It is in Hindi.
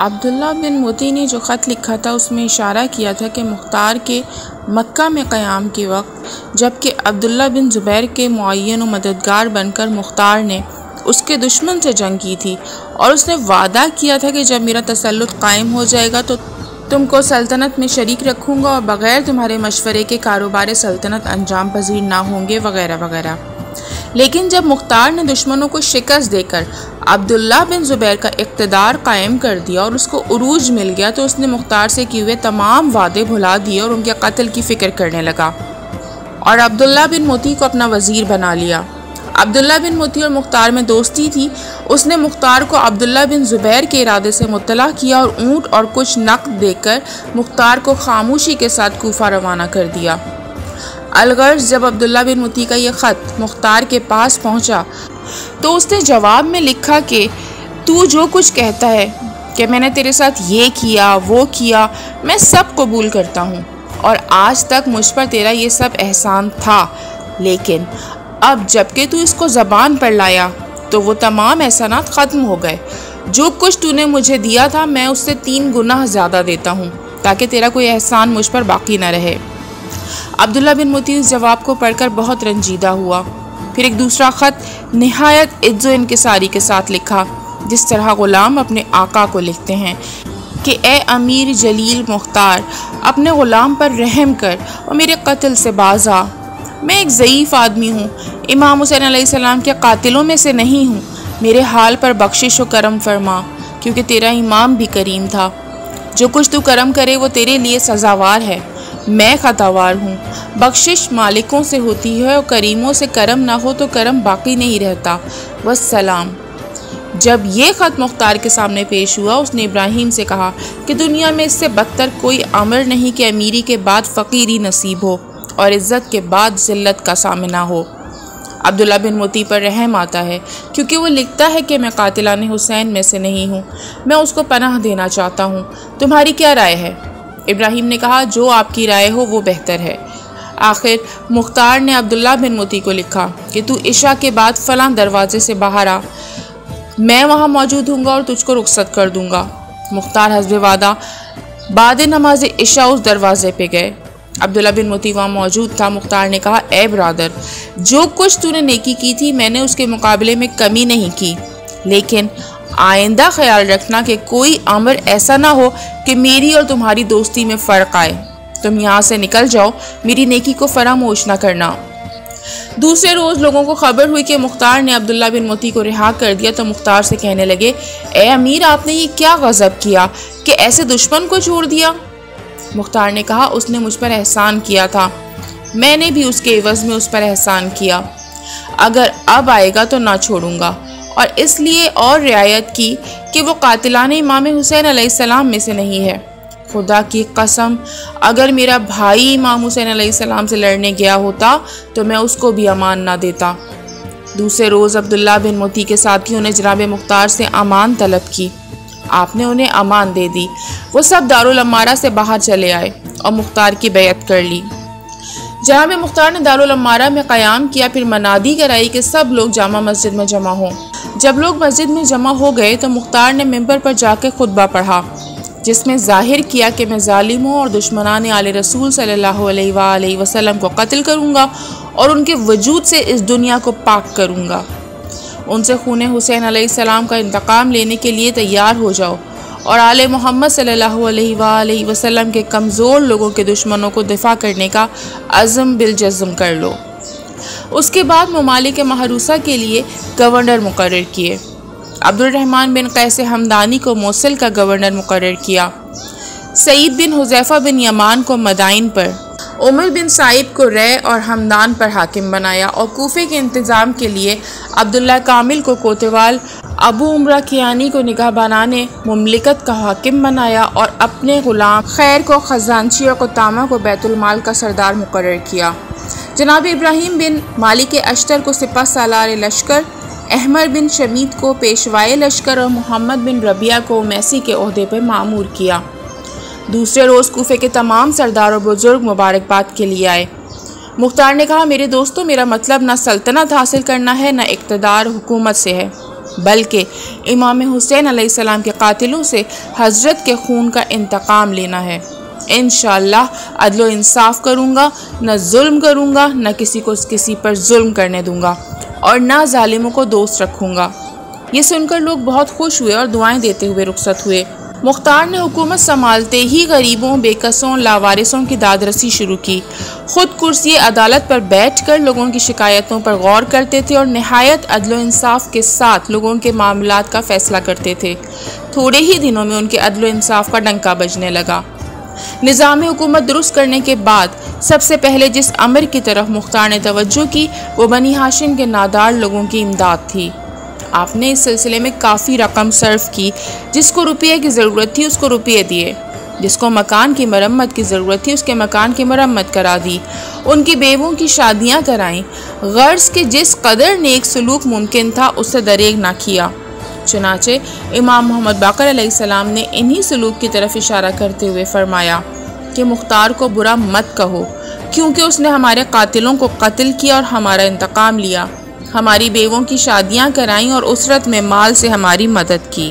अब्दुल्ला बिन मोती ने जो ख़त लिखा था उसमें इशारा किया था कि मुख्तार के मक्का में क़याम के वक्त जबकि अब्दुल्ला बिन ज़ुबैर के मुअय्यन व मददगार बनकर मुख्तार ने उसके दुश्मन से जंग की थी और उसने वादा किया था कि जब मेरा तसल्लुत कायम हो जाएगा तो तुमको सल्तनत में शरीक रखूँगा और बग़ैर तुम्हारे मशवरे के कारोबार सल्तनत अंजाम पजीर ना होंगे वगैरह वगैरह। लेकिन जब मुख्तार ने दुश्मनों को शिकस्त देकर अब्दुल्ला बिन ज़ुबैर का इक़्तिदार कायम कर दिया और उसको उरूज मिल गया तो उसने मुख्तार से किए हुए तमाम वादे भुला दिए और उनके कत्ल की फ़िक्र करने लगा और अब्दुल्ला बिन मोती को अपना वज़ीर बना लिया। अब्दुल्ला बिन मोती और मुख्तार में दोस्ती थी। उसने मुख्तार को अब्दुल्ला बिन ज़ुबैर के इरादे से मुत्तला किया और ऊँट और कुछ नक़द देकर मुख्तार को खामोशी के साथ कूफा रवाना कर दिया। अलगर्ज जब अब्दुल्ला बिन मोती का ये ख़त मुख्तार के पास पहुंचा तो उसने जवाब में लिखा कि तू जो कुछ कहता है कि मैंने तेरे साथ ये किया वो किया, मैं सब कबूल करता हूँ और आज तक मुझ पर तेरा ये सब एहसान था, लेकिन अब जबकि तू इसको ज़बान पर लाया तो वो तमाम एहसानात ख़त्म हो गए। जो कुछ तूने मुझे दिया था मैं उससे 3 गुना ज़्यादा देता हूँ ताकि तेरा कोई एहसान मुझ पर बाकी न रहे। अब्दुल्ला बिन मोती इस जवाब को पढ़कर बहुत रंजीदा हुआ। फिर एक दूसरा ख़त निहायत इज्जो इनकिसारी के साथ लिखा, जिस तरह ग़ुलाम अपने आका को लिखते हैं कि ए अमीर जलील मुख्तार, अपने ग़ुलाम पर रहम कर और मेरे कत्ल से बाज़ आ। मैं एक ज़ईफ़ आदमी हूँ, इमाम हुसैन अलैहिस्सलाम के कातिलों में से नहीं हूँ। मेरे हाल पर बख्शिश व करम फरमा, क्योंकि तेरा इमाम भी करीम था। जो कुछ तू करम करे वो तेरे लिए सज़ावार है। मैं ख़तावार हूँ। बख्शिश मालिकों से होती है और करीमों से करम ना हो तो करम बाकी नहीं रहता। वस्सलाम। जब ये ख़त मुख्तार के सामने पेश हुआ उसने इब्राहीम से कहा कि दुनिया में इससे बदतर कोई अमर नहीं कि अमीरी के बाद फ़कीरी नसीब हो और इज़्ज़त के बाद ज़िल्लत का सामना हो। अब्दुल्ला बिन मोती पर रहम आता है क्योंकि वो लिखता है कि मैं कातिलाने हुसैन में से नहीं हूँ, मैं उसको पनाह देना चाहता हूँ। तुम्हारी क्या राय है? इब्राहीम ने कहा, जो आपकी राय हो वो बेहतर है। आखिर मुख्तार ने अब्दुल्ला बिन मोती को लिखा कि तू इशा के बाद फ़लाँ दरवाज़े से बाहर आ, मैं वहाँ मौजूद हूँगा और तुझको रुखसत कर दूँगा। मुख्तार हस्बे वादा बाद नमाज इशा उस दरवाज़े पे गए। अब्दुल्ला बिन मोती वहाँ मौजूद था। मुख्तार ने कहा, ए ब्रादर, जो कुछ तूने नेकी की थी मैंने उसके मुकाबले में कमी नहीं की, लेकिन आइंदा ख्याल रखना कि कोई अमर ऐसा ना हो कि मेरी और तुम्हारी दोस्ती में फ़र्क आए। तुम यहाँ से निकल जाओ, मेरी नेकी को फरामोश ना करना। दूसरे रोज़ लोगों को खबर हुई कि मुख्तार ने अब्दुल्ला बिन मोती को रिहा कर दिया तो मुख्तार से कहने लगे, ए अमीर, आपने ये क्या गज़ब किया कि ऐसे दुश्मन को छोड़ दिया? मुख्तार ने कहा, उसने मुझ पर एहसान किया था, मैंने भी उसके एवज़ में उस पर एहसान किया। अगर अब आएगा तो ना छोड़ूंगा। और इसलिए और रियायत की कि वो कातिलाने इमाम हुसैन अलैहिस्सलाम में से नहीं है। खुदा की कसम, अगर मेरा भाई इमाम हुसैन अलैहिस्सलाम से लड़ने गया होता तो मैं उसको भी अमान ना देता। दूसरे रोज़ अब्दुल्ला बिन मोती के साथियों ने जनाब मुख्तार से अमान तलब की। आपने उन्हें अमान दे दी। वो सब दारुल अम्मारा से बाहर चले आए और मुख्तार की बैत कर ली। जनाब मुख्तार ने दारुल अम्मारा में क़याम किया, फिर मनादी कराई कि सब लोग जामा मस्जिद में जमा हों। जब लोग मस्जिद में जमा हो गए तो मुख्तार ने मिंबर पर जाकर खुतबा पढ़ा, जिसमें ज़ाहिर किया कि मैं ज़ालिमों और दुश्मनाने आले रसूल सल्लल्लाहु अलैहि वसल्लम को कत्ल करूँगा और उनके वजूद से इस दुनिया को पाक करूँगा। उनसे खून हुसैन अलैहिस्सलाम का इंतकाम लेने के लिए तैयार हो जाओ और आले मोहम्मद सल्लल्लाहु अलैहि वसल्लम के कमज़ोर लोगों के दुश्मनों को दिफा करने का अज़म बिलजज़म कर लो। उसके बाद ममालिक महरूसा के लिए गवर्नर मुकर्रर किए। अब्दुर्रहमान बिन कैस हमदानी को मोसल का गवर्नर मुकर्रर किया। सईद बिन हुज़ैफ़ा बिन यमान को मदाइन पर, उमर बिन साइब को रे और हमदान पर हाकिम बनाया और कूफे के इंतज़ाम के लिए अब्दुल्ला कामिल को कोतवाल, अबू उमरा कियानी को निगाहबाना ने मुमलिकत का हाकिम बनाया और अपने ग़ुलाम खैर को ख़जानची और कुतामा को बैतुलमाल का सरदार मुकर्रर किया। जनाब इब्राहीम बिन मालिक अश्तर को सिपह सालार लश्कर, अहमर बिन शमीद को पेशवाए लश्कर और मोहम्मद बिन रबिया को मैसी के ओहदे पर मामूर किया। दूसरे रोज़ कूफे के तमाम सरदार और बुजुर्ग मुबारकबाद के लिए आए। मुख्तार ने कहा, मेरे दोस्तों, मेरा मतलब ना सल्तनत हासिल करना है, ना इक़्तिदार हुकूमत से है। बल्कि इमाम हुसैन अलैहिस्सलाम के कातिलों से हज़रत के खून का इंतकाम लेना है। इंशाअल्लाह अदल व इंसाफ करूँगा, न जुल्म करूँगा, न किसी को किसी पर जुल्म करने दूँगा और न जालिमों को दोस्त रखूँगा। ये सुनकर लोग बहुत खुश हुए और दुआएं देते हुए रुखसत हुए। मुख्तार ने हुकूमत संभालते ही गरीबों, बेकसों, लावारिसों की दादरसी शुरू की। खुद कुर्सी अदालत पर बैठकर लोगों की शिकायतों पर गौर करते थे और नहायत अदल व इंसाफ के साथ लोगों के मामलात का फैसला करते थे। थोड़े ही दिनों में उनके अदल व इंसाफ का डंका बजने लगा। निज़ाम हुकूमत दुरुस्त करने के बाद सबसे पहले जिस अमर की तरफ मुख्तार ने तवज्जो की वो बनी हाशिम के नादार लोगों की इमदाद थी। आपने इस सिलसिले में काफ़ी रकम सर्व की। जिसको रुपये की ज़रूरत थी उसको रुपये दिए, जिसको मकान की मरम्मत की ज़रूरत थी उसके मकान की मरम्मत करा दी, उनकी बेवों की शादियां कराईं। गर्ज़ के जिस कदर नेक सलूक मुमकिन था उससे दरेग ना किया। चुनाचे इमाम मोहम्मद बाक़र अलैहिस्सलाम ने इन्हीं सलूक की तरफ इशारा करते हुए फरमाया कि मुख्तार को बुरा मत कहो, क्योंकि उसने हमारे कातिलों को कत्ल किया और हमारा इंतकाम लिया, हमारी बेवों की शादियां कराईं और उसरत में माल से हमारी मदद की।